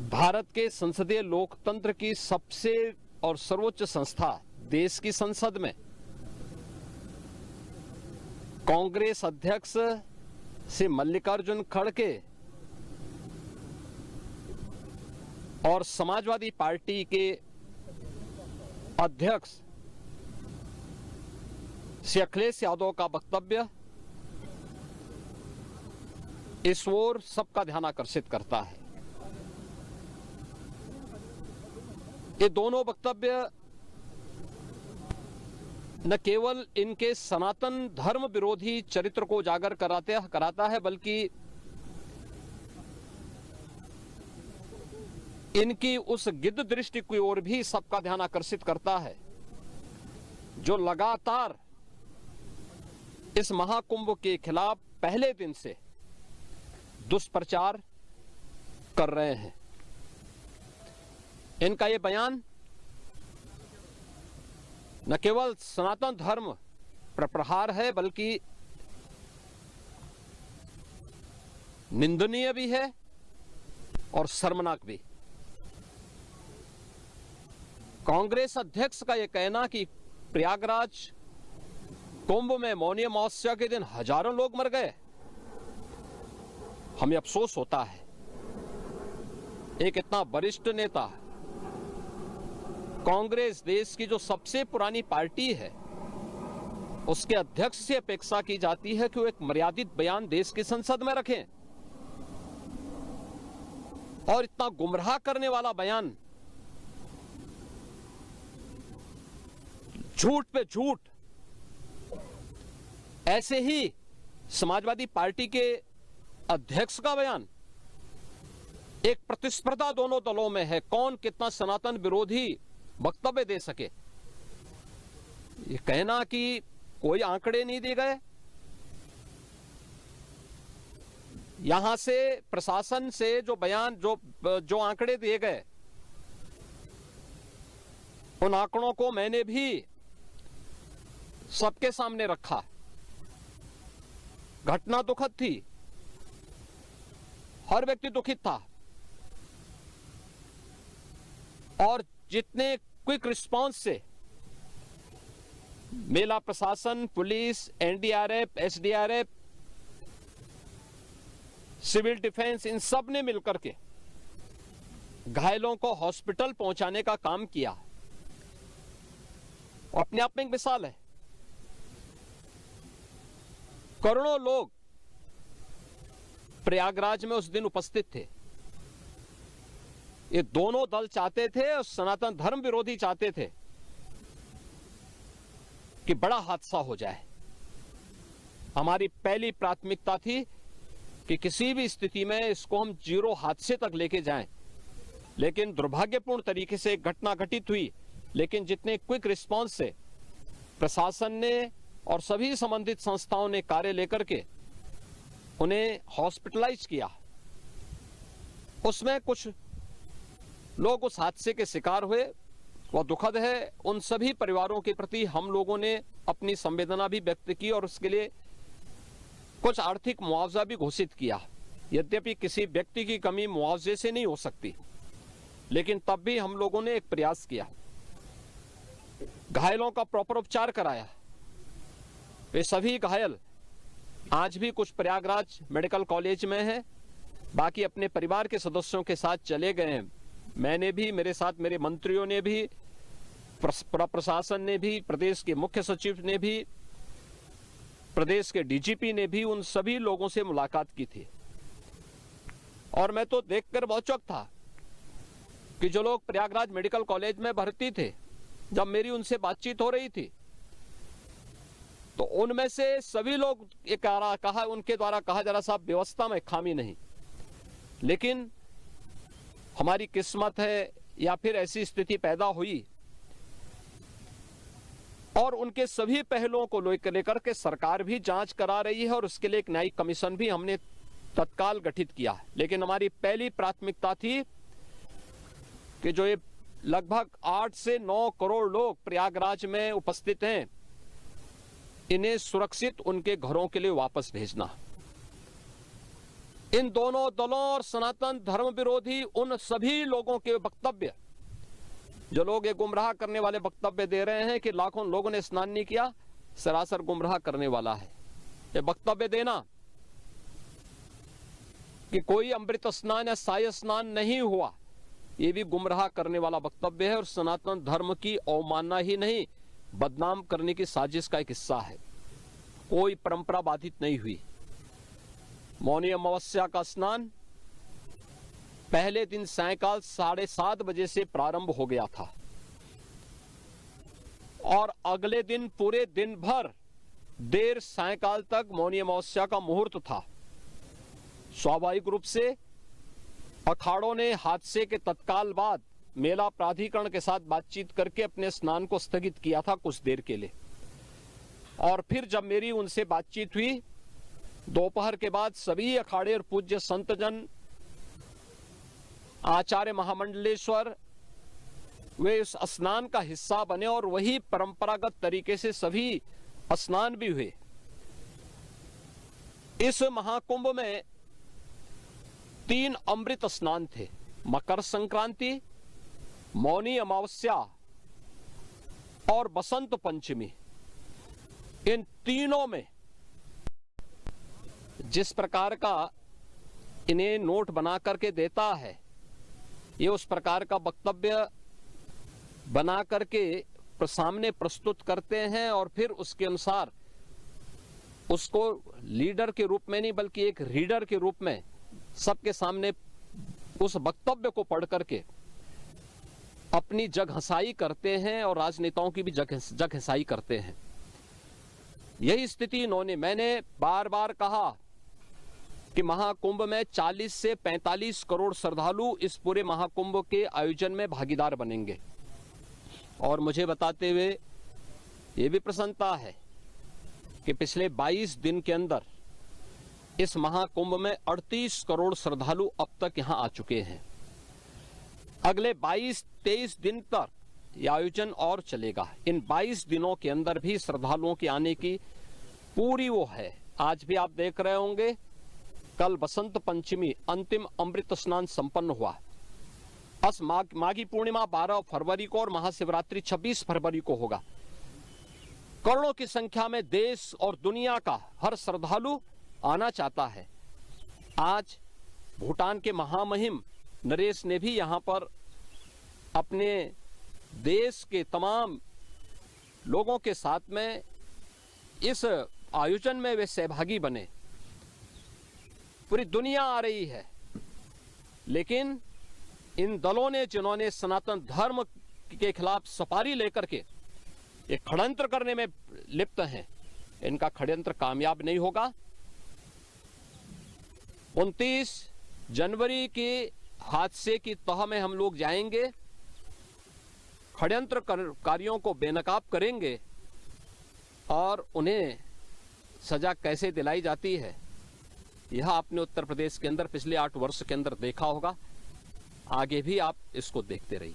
भारत के संसदीय लोकतंत्र की सबसे और सर्वोच्च संस्था देश की संसद में कांग्रेस अध्यक्ष से मल्लिकार्जुन खड़गे और समाजवादी पार्टी के अध्यक्ष श्री अखिलेश यादव का वक्तव्य इस ओर सबका ध्यान आकर्षित करता है। ये दोनों वक्तव्य न केवल इनके सनातन धर्म विरोधी चरित्र को उजागर कराता है, बल्कि इनकी उस गिद्ध दृष्टि की ओर भी सबका ध्यान आकर्षित करता है जो लगातार इस महाकुंभ के खिलाफ पहले दिन से दुष्प्रचार कर रहे हैं। इनका यह बयान न केवल सनातन धर्म पर प्रहार है, बल्कि निंदनीय भी है और शर्मनाक भी। कांग्रेस अध्यक्ष का यह कहना कि प्रयागराज कुंभ में मौनी अमावस्या के दिन हजारों लोग मर गए, हमें अफसोस होता है। एक इतना वरिष्ठ नेता, कांग्रेस देश की जो सबसे पुरानी पार्टी है, उसके अध्यक्ष से अपेक्षा की जाती है कि वो एक मर्यादित बयान देश की संसद में रखें, और इतना गुमराह करने वाला बयान, झूठ पे झूठ। ऐसे ही समाजवादी पार्टी के अध्यक्ष का बयान, एक प्रतिस्पर्धा दोनों दलों में है, कौन कितना सनातन विरोधी वक्तव्य दे सके। ये कहना कि कोई आंकड़े नहीं दिए गए, यहां से प्रशासन से जो बयान जो आंकड़े दिए गए, उन आंकड़ों को मैंने भी सबके सामने रखा। घटना दुखद थी, हर व्यक्ति दुखित था, और जितने क्विक रिस्पांस से मेला प्रशासन, पुलिस, एनडीआरएफ, एसडीआरएफ, सिविल डिफेंस, इन सब ने मिलकर के घायलों को हॉस्पिटल पहुंचाने का काम किया, अपने आप में एक मिसाल है। करोड़ों लोग प्रयागराज में उस दिन उपस्थित थे। ये दोनों दल चाहते थे और सनातन धर्म विरोधी चाहते थे कि बड़ा हादसा हो जाए। हमारी पहली प्राथमिकता थी कि किसी भी स्थिति में इसको हम जीरो हादसे तक लेके जाएं, लेकिन दुर्भाग्यपूर्ण तरीके से एक घटना घटित हुई। लेकिन जितने क्विक रिस्पांस से प्रशासन ने और सभी संबंधित संस्थाओं ने कार्य लेकर के उन्हें हॉस्पिटलाइज किया, उसमें कुछ लोग उस हादसे के शिकार हुए, वह दुखद है। उन सभी परिवारों के प्रति हम लोगों ने अपनी संवेदना भी व्यक्त की और उसके लिए कुछ आर्थिक मुआवजा भी घोषित किया। यद्यपि किसी व्यक्ति की कमी मुआवजे से नहीं हो सकती, लेकिन तब भी हम लोगों ने एक प्रयास किया। घायलों का प्रॉपर उपचार कराया। वे सभी घायल आज भी कुछ प्रयागराज मेडिकल कॉलेज में हैं, बाकी अपने परिवार के सदस्यों के साथ चले गए हैं। मैंने भी, मेरे साथ मेरे मंत्रियों ने भी, प्रशासन ने भी, प्रदेश के मुख्य सचिव ने भी, प्रदेश के डीजीपी ने भी उन सभी लोगों से मुलाकात की थी। और मैं तो देखकर बहुत चौंक था कि जो लोग प्रयागराज मेडिकल कॉलेज में भर्ती थे, जब मेरी उनसे बातचीत हो रही थी, तो उनमें से सभी लोग ये कहा, उनके द्वारा कहा जा रहा, साहब व्यवस्था में खामी नहीं, लेकिन हमारी किस्मत है या फिर ऐसी स्थिति पैदा हुई। और उनके सभी पहलुओं को लेकर के सरकार भी जांच करा रही है और उसके लिए एक न्यायिक कमीशन भी हमने तत्काल गठित किया। लेकिन हमारी पहली प्राथमिकता थी कि जो ये लगभग 8 से 9 करोड़ लोग प्रयागराज में उपस्थित हैं, इन्हें सुरक्षित उनके घरों के लिए वापस भेजना। इन दोनों दलों और सनातन धर्म विरोधी उन सभी लोगों के वक्तव्य, जो लोग ये गुमराह करने वाले वक्तव्य दे रहे हैं कि लाखों लोगों ने स्नान नहीं किया, सरासर गुमराह करने वाला है। ये वक्तव्य देना कि कोई अमृत स्नान या साय स्नान नहीं हुआ, ये भी गुमराह करने वाला वक्तव्य है और सनातन धर्म की अवमानना ही नहीं, बदनाम करने की साजिश का एक हिस्सा है। कोई परंपरा बाधित नहीं हुई। मौनी अमावस्या का स्नान पहले दिन सायंकाल 7:30 बजे से प्रारंभ हो गया था और अगले दिन पूरे दिन भर देर सायंकाल तक मौनी अमावस्या का मुहूर्त था। स्वाभाविक रूप से अखाड़ों ने हादसे के तत्काल बाद मेला प्राधिकरण के साथ बातचीत करके अपने स्नान को स्थगित किया था कुछ देर के लिए, और फिर जब मेरी उनसे बातचीत हुई दोपहर के बाद सभी अखाड़े और पूज्य संतजन, आचार्य महामंडलेश्वर, वे इस स्नान का हिस्सा बने और वही परंपरागत तरीके से सभी स्नान भी हुए। इस महाकुंभ में 3 अमृत स्नान थे, मकर संक्रांति, मौनी अमावस्या और बसंत पंचमी। इन तीनों में जिस प्रकार का इन्हें नोट बना करके देता है, ये उस प्रकार का वक्तव्य बना करके सामने प्रस्तुत करते हैं और फिर उसके अनुसार उसको लीडर के रूप में नहीं बल्कि एक रीडर के रूप में सबके सामने उस वक्तव्य को पढ़ करके अपनी जगहंसाई करते हैं और राजनेताओं की भी जगहंसाई करते हैं। यही स्थिति मैंने बार बार कहा कि महाकुंभ में 40 से 45 करोड़ श्रद्धालु इस पूरे महाकुंभ के आयोजन में भागीदार बनेंगे, और मुझे बताते हुए ये भी प्रसन्नता है कि पिछले 22 दिन के अंदर इस महाकुंभ में 38 करोड़ श्रद्धालु अब तक यहां आ चुके हैं। अगले 22-23 दिन तक यह आयोजन और चलेगा। इन 22 दिनों के अंदर भी श्रद्धालुओं के आने की पूरी वो है। आज भी आप देख रहे होंगे, कल बसंत पंचमी अंतिम अमृत स्नान संपन्न हुआ। माघी पूर्णिमा 12 फरवरी को और महाशिवरात्रि 26 फरवरी को होगा। करोड़ों की संख्या में देश और दुनिया का हर श्रद्धालु आना चाहता है। आज भूटान के महामहिम नरेश ने भी यहां पर अपने देश के तमाम लोगों के साथ में इस आयोजन में वे सहभागी बने। पूरी दुनिया आ रही है, लेकिन इन दलों ने जिन्होंने सनातन धर्म के खिलाफ सपारी लेकर के एक षड्यंत्र करने में लिप्त हैं, इनका षड्यंत्र कामयाब नहीं होगा। 29 जनवरी के हादसे की तह में हम लोग जाएंगे, षड्यंत्रकारियों को बेनकाब करेंगे और उन्हें सजा कैसे दिलाई जाती है यह आपने उत्तर प्रदेश के अंदर पिछले 8 वर्ष के अंदर देखा होगा। आगे भी आप इसको देखते रहिए।